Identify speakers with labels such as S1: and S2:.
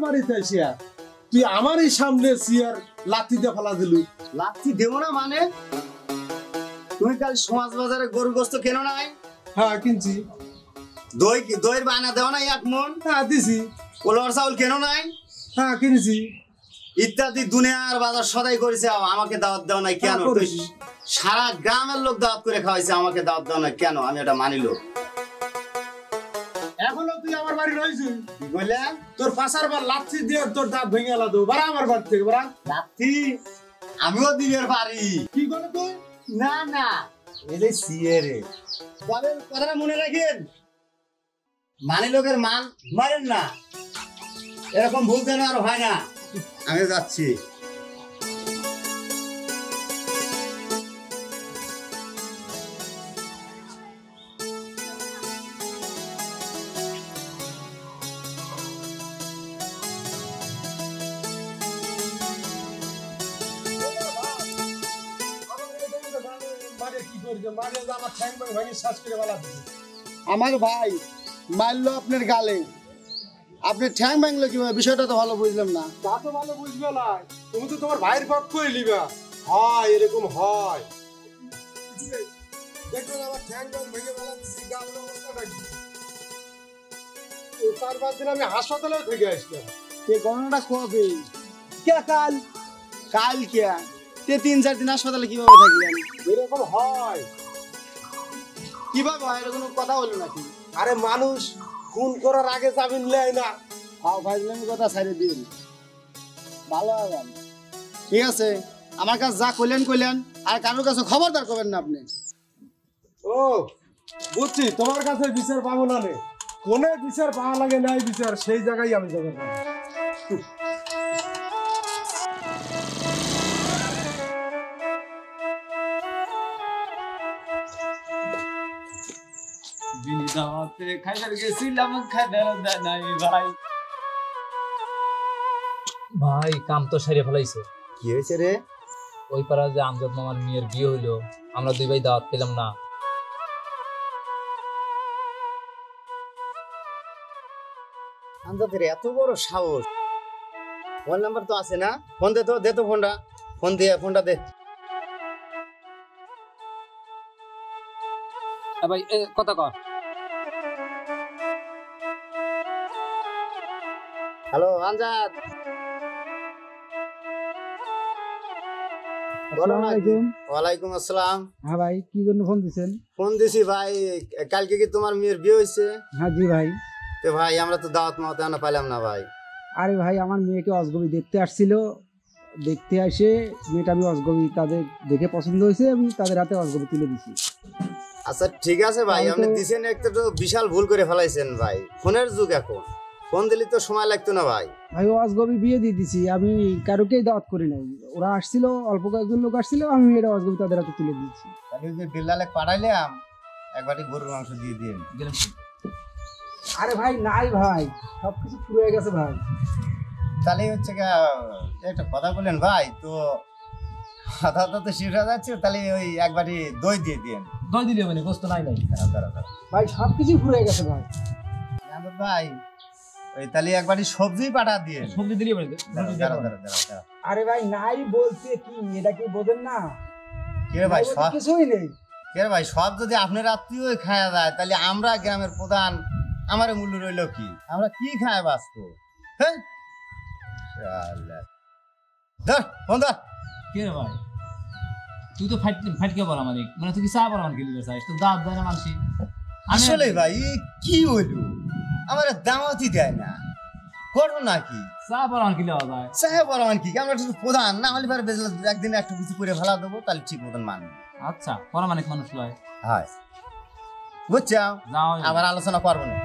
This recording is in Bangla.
S1: বাড়িতে আসিয়া তুই আমারই সামনে চেয়ার লাথি দিয়ে ফেলা দিলু।
S2: লাথি দেবো না মানে? তুমি কাল সমাজ বাজারে গরুর গোস্ত কেন নাই?
S1: হ্যাঁ কিনছি।
S2: দইয়ের বায়না দেও নাই এক মন?
S1: হ্যাঁ দিছি।
S2: পোলার চাউল কেন নাই?
S1: হ্যাঁ কিনেছি।
S2: ইত্যাদি দুনিয়ার বাজার সদাই করেছে, আমাকে দাওয়াত দেও নাই কেন? সারা গ্রামের লোক দাওয়াত করে খাওয়াইছে, আমাকে দাওয়াত দেও নাই কেন? আমি এটা মানিল।
S1: এখনো তুই আমার বাড়ি রয়েছিস?
S2: কি বললে?
S1: তোর পাশার বার লাথি দিয়ে তোর দাঁত ভেঙে এলা দেবো। বাড়া আমার বাড়ি থেকে বাড়া।
S2: লাথি? আমিও দিনের পারি।
S1: কি করে তুই?
S2: না না, এলে সিয়েরে বলেন, কথাটা মনে রাখেন। মানি লোকের মান মারেন না, এরকম ভুল যেন আর হয় না। আমি যাচ্ছি।
S3: আমার ভাই মারলো আপনার গালে, আপনি ঠ্যাং ভাঙলো কিভাবে? বিষয়টা তো ভালো বুঝলাম না।
S1: তা তো ভালো বুঝবে না, তুমি তো তোমার ভাইয়ের পক্ষই লিবা। হয় এরকম হয়। দেখবেন আমার ঠ্যাং ভেঙে ফেলা দিচ্ছি, গালের অবস্থাটা কি? 4-5 দিন আমি হাসপাতালেও থেকে আসলাম।
S3: এই ঘটনাটা কবে? কে কাল? কাল কে? 3-4 দিন হাসপাতালে কিভাবে থাকলেন?
S1: এরকম হয়।
S3: কিভাবে হয়? এর কোনো কথা হলো নাকি?
S1: আরে মানুষ খুন করার আগে জামিন নেয় না।
S3: হাও ফাইজলামি কথা ছাড়ে দিন, ভালো হবে। ঠিক আছে, আমার কাছে যা কইলেন, আর কারোর কাছে খবরদার করবেন না আপনি।
S1: ও বুঝছি, তোমার কাছে বিচার পাবো না রে। কোনে বিচার পাওয়া লাগে নাই বিচার, সেই জায়গায় আমি যাবো।
S4: বিদাতে খাইবার গেছিলাম, খাইবার নাই ভাই। ভাই কাম তো সারিয়ে ফেলাইছে।
S2: কি হয়েছে রে?
S4: ওই পাড়া যে আমজাদ মামার মেয়ের বিয়ে হইলো, আমরা 2 ভাই দাওয়াত পেলাম না।
S2: আমজাদের এত বড় সাহস! ফোন নাম্বার তো আছে না? ফোন দে তো ফোনটা। ফোনটা দে।
S4: ভাই কথা কর।
S2: হ্যালো আমজাদ, ওয়ালাইকুম আসসালাম।
S3: হ্যাঁ ভাই, কি জন্য ফোন দিছেন?
S2: ফোন দিছি ভাই, কালকে কি তোমার মেয়ের বিয়ে হয়েছে?
S3: হ্যাঁ জি ভাই।
S2: তো ভাই আমরা তো দাওয়াত মাওয়াত আনা পাইলাম না ভাই।
S3: আরে ভাই, আমার মেয়েকে অজগবি দেখতে আসছিল, দেখতে আসে মেয়েটা আমি অজগবি তাদের দেখে পছন্দ হয়েছে, আমি তাদের হাতে অজগবি তুলে দিছি।
S2: আচ্ছা ঠিক আছে ভাই, আপনি দিছেন, একটা তো বিশাল ভুল করে ফেলাইছেন ভাই। ফোনের যুগ এখন, ফোন দিলে তো সময় লাগতো না ভাই।
S3: ভাই অজগবি বিয়ে দিয়ে দিছি, আমি কারোকেই দাওয়াত করি নাই। ওরা আসছিল, অল্প কয়েকজন লোক আসছিল, আমি মেয়েটা অজগবি তাদের হাতে তুলে দিয়েছি।
S2: তাহলে যে বিল্লালে পাঠাইলাম, একবারই গরুর মাংস দিয়ে দিন।
S3: আরে ভাই নাই ভাই, সবকিছু ফুরিয়ে গেছে ভাই।
S2: তাহলে হচ্ছে একটা কথা বললেন ভাই, তো কথা তো শেষ হয়ে যাচ্ছে, তাহলে ওই একবারই দই দিয়ে দিন।
S4: দই দিলে মানে গোস্ত নাই।
S2: দাঁড়া
S3: ভাই সবকিছু ফুরিয়ে গেছে ভাই।
S2: ভাই ওই তাহলে একবারই সবজি পাঠা দিয়ে।
S4: সবজি দিলে মানে
S2: দাঁড়া।
S3: আরে ভাই নাই বলতে কি, এটা কি বোঝেন না?
S2: কে ভাই সব
S3: কিছুই নেই।
S2: কে ভাই, সব যদি আপনার আত্মীয় খাওয়া যায়, তাহলে আমরা গ্রামের প্রধান, আমার মূল্য রইল কি? আমরা কি খায় বাঁচবো? হ্যাঁ ধর ফোন ধর।
S4: কে রে ভাই, তুই তো ফাটকে বলা মানে তুই কি চা বলা মানে খেলি চাইছ? তোর দাঁত দেয় না মানুষ।
S2: আসলে ভাই কি হইলো, আমার দাওয়াতই দেয় না, করবো নাকি?
S4: চা বলা মানে খেলে হওয়া যায়?
S2: চাহে বলা মানে কি, আমরা শুধু প্রধান না হলে একদিন একটা কিছু করে ফেলা দেবো, তাহলে ঠিক মতন মানবে।
S4: আচ্ছা পরামানিক মানুষ লয়।
S2: হয় বুঝছো,
S4: যাও
S2: আবার আলোচনা করবো না।